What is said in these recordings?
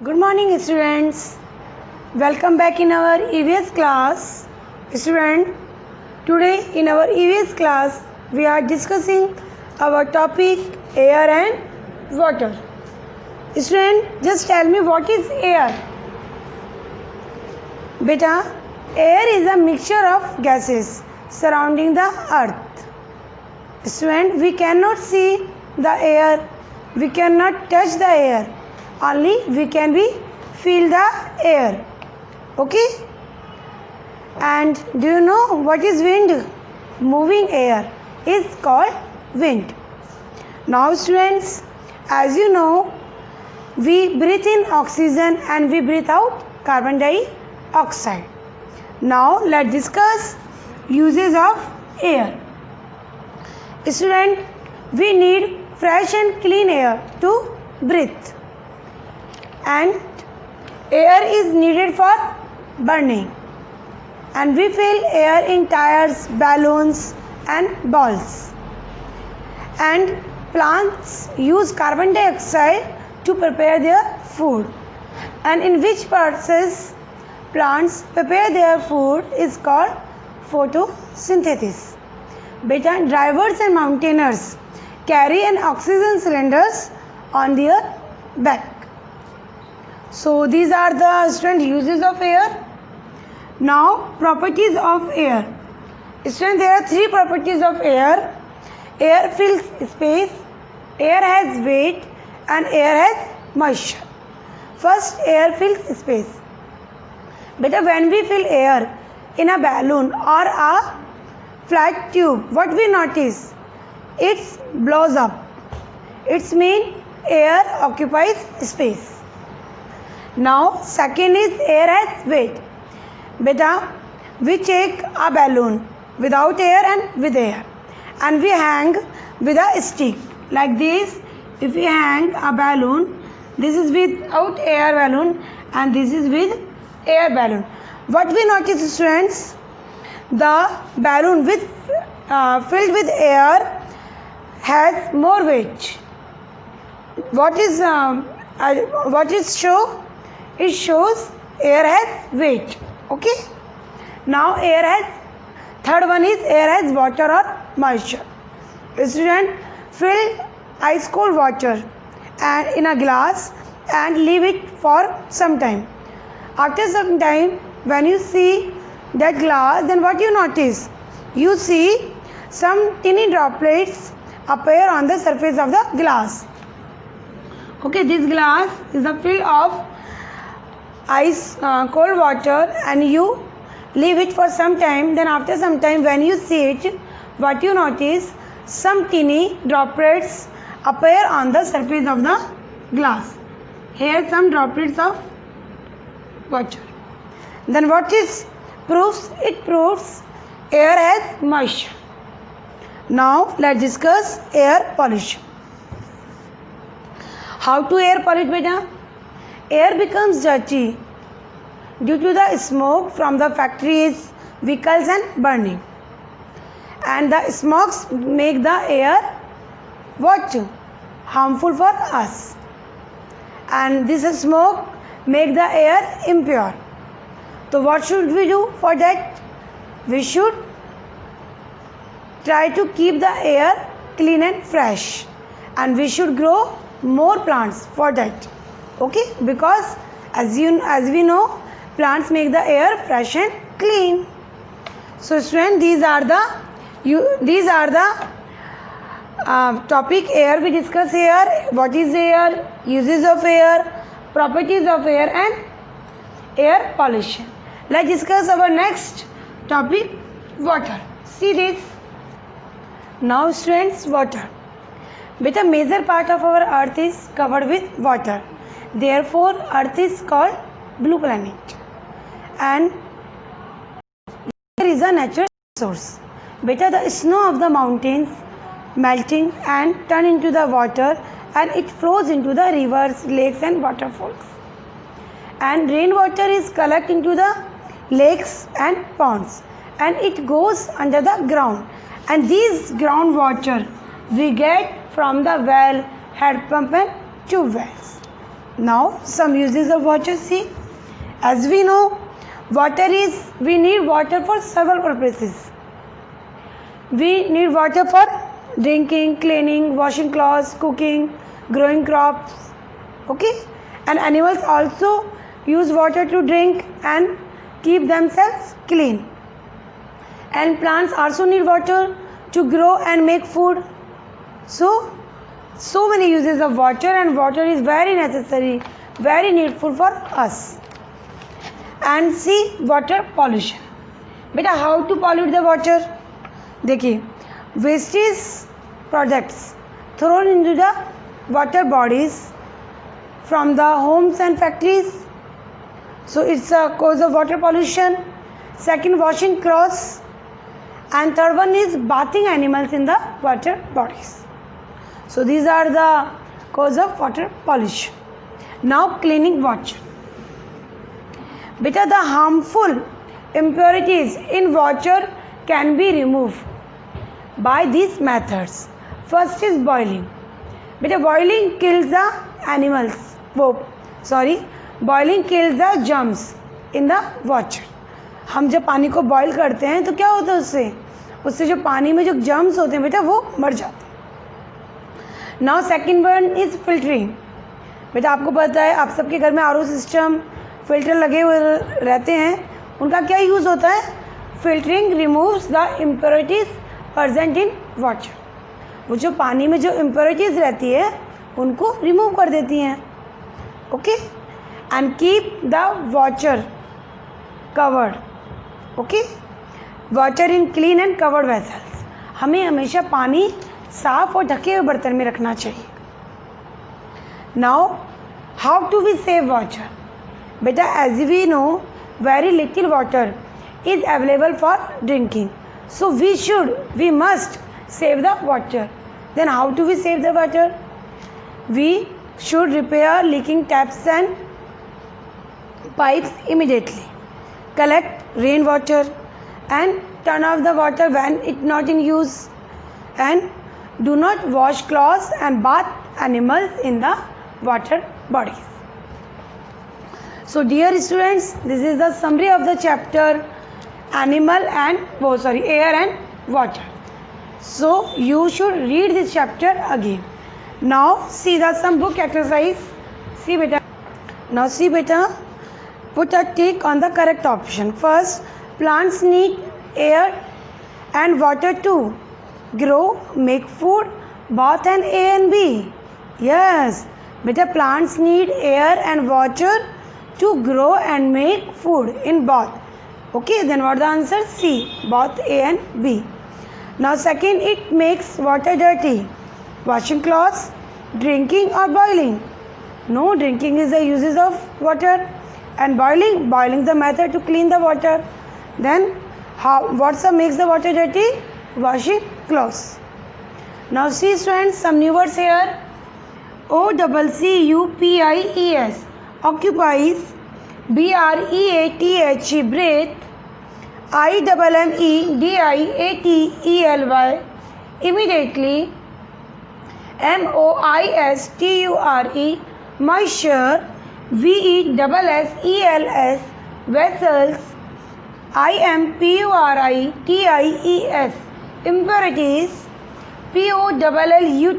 Good morning, students. Welcome back in our EVS class. Student, today in our EVS class, we are discussing our topic air and water. Student, just tell me what is air? Beta, air is a mixture of gases surrounding the earth. Student, we cannot see the air, we cannot touch the air. Only we can feel the air. Okay? And do you know what is wind? Moving air is called wind. Now students, as you know, we breathe in oxygen and we breathe out carbon dioxide. Now let's discuss uses of air. Student, we need fresh and clean air to breathe. And air is needed for burning, and we fill air in tires, balloons and balls. And plants use carbon dioxide to prepare their food, and in which process plants prepare their food is called photosynthesis. Beta, drivers and mountaineers carry an oxygen cylinders on their back. So these are the student uses of air. Now properties of air. Student, there are three properties of air. Air fills space, air has weight and air has moisture. First, air fills space. But when we fill air in a balloon or a flat tube, what we notice? It blows up. It means air occupies space. Now second is air has weight. Beta, we take a balloon without air and with air, and we hang with a stick like this. If we hang a balloon, this is without air balloon and this is with air balloon. What we notice, students? The balloon filled with air has more weight. What is show? It shows air has weight. Okay. Now third one is air has water or moisture. Student, fill ice cold water and in a glass and leave it for some time. After some time, when you see that glass, then what you notice? You see some tiny droplets appear on the surface of the glass. Okay, this glass is a fill of ice cold water and you leave it for some time. Then after some time, when you see it, what you notice? Some teeny droplets appear on the surface of the glass. Here some droplets of water. Then what is proves? It proves air has moisture. Now let's discuss air pollution. How to air pollute, beta? Air becomes dirty due to the smoke from the factories, vehicles and burning. And the smokes make the air what? Harmful for us. And this smoke make the air impure. So what should we do for that? We should try to keep the air clean and fresh. And we should grow more plants for that. Okay, because as we know, plants make the air fresh and clean. So students, these are the topic air we discuss here. What is air? Uses of air, properties of air and air pollution. Let's discuss our next topic, water. See this. Now students, water. But a major part of our earth is covered with water. Therefore, earth is called blue planet. And there is a natural source. Better the snow of the mountains melting and turn into the water, and it flows into the rivers, lakes and waterfalls. And rainwater is collected into the lakes and ponds, and it goes under the ground. And these groundwater we get from the well, head pump and tube wells. Now some uses of water. See, as we know, we need water for several purposes. We need water for drinking, cleaning, washing clothes, cooking, growing crops. Okay, and animals also use water to drink and keep themselves clean. And plants also need water to grow and make food. So many uses of water, and water is very necessary, very needful for us. And see, water pollution. बेटा, how to pollute the water? देखिए, wastage products thrown into the water bodies from the homes and factories. So it's a cause of water pollution. Second, washing clothes. And third one is bathing animals in the water bodies. So these are the cause of water pollution. Now cleaning water. Beta, the harmful impurities in water can be removed by these methods. First is boiling. Beta, boiling kills the animals. Boiling kills the germs in the water. हम जब पानी को boil करते हैं तो क्या होता है उससे जो पानी में जो जर्म्स होते हैं बेटा वो मर जाते हैं. Now second one is filtering. बेटा आपको पता है आप सबके घर में आरओ सिस्टम फिल्टर लगे हुए रहते हैं. उनका क्या यूज़ होता है? Filtering removes the impurities present in water. वो जो पानी में जो इम्प्योरिटीज रहती है उनको रिमूव कर देती हैं. Okay, and keep the water covered. Okay, water in clean and covered vessels. हमें हमेशा पानी साफ और ढके हुए बर्तन में रखना चाहिए. Now how to we save water? बेटा as we know very little water is available for drinking, so we must save the water. Then how do we save the water? We should repair leaking taps and pipes immediately. Collect rainwater and turn off the water when it's not in use. And do not wash clothes and bath animals in the water bodies. So dear students, this is the summary of the chapter air and water. So you should read this chapter again. Now see some book exercise. See beta, put a tick on the correct option. First, plants need air and water to grow, make food, both and A and B. Yes, beta, plants need air and water to grow and make food in both. Okay, then what the answer? C, both A and B. Now second, it makes water dirty. Washing clothes, drinking or boiling? No, drinking is the uses of water, and boiling the method to clean the water. Then what makes the water dirty? Washing clothes. Now see students, some new words here. OCCUPIES, occupies. BREATH, breathe. IMMEDIATELY, immediately. MOISTURE, moisture. VESSELS, vessels. IMPURITIES, impurities. POLLUTION,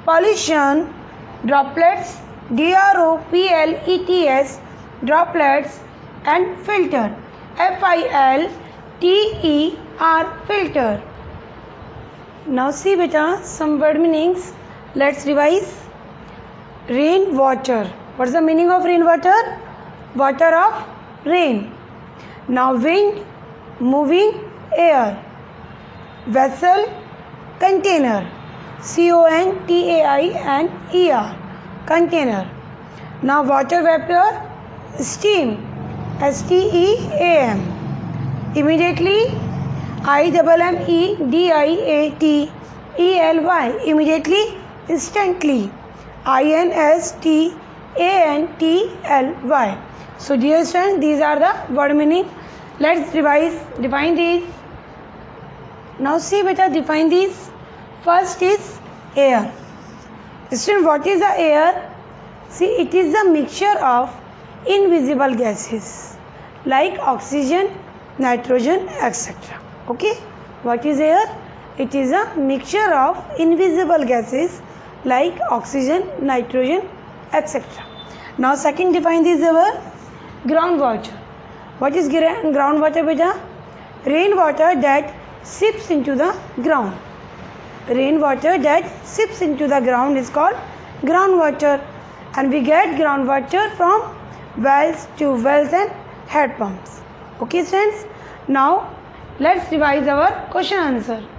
pollution. Droplets. DROPLETS, droplets. And filter. FILTER, filter. Now see beta, some word meanings. Let's revise. Rainwater. What's the meaning of rainwater? Water of rain. Now wind, moving air. Vessel, container. CONTAINER, container. Now water vapor, steam. STEAM. Immediately. IMMEDIATELY, immediately, instantly. INSTANTLY. So dear students, these are the word meaning. Let's define these. Now see beta, define these. First is air. Student, what is the air? See, it is a mixture of invisible gases like oxygen, nitrogen, etc. Okay, what is air? It is a mixture of invisible gases like oxygen, nitrogen, etc. Now second define is our groundwater. What is groundwater, beta? Rainwater that seeps into the ground. Rainwater that seeps into the ground is called groundwater, and we get groundwater from wells, tube wells and head pumps. Okay, friends. Now let's revise our question answer.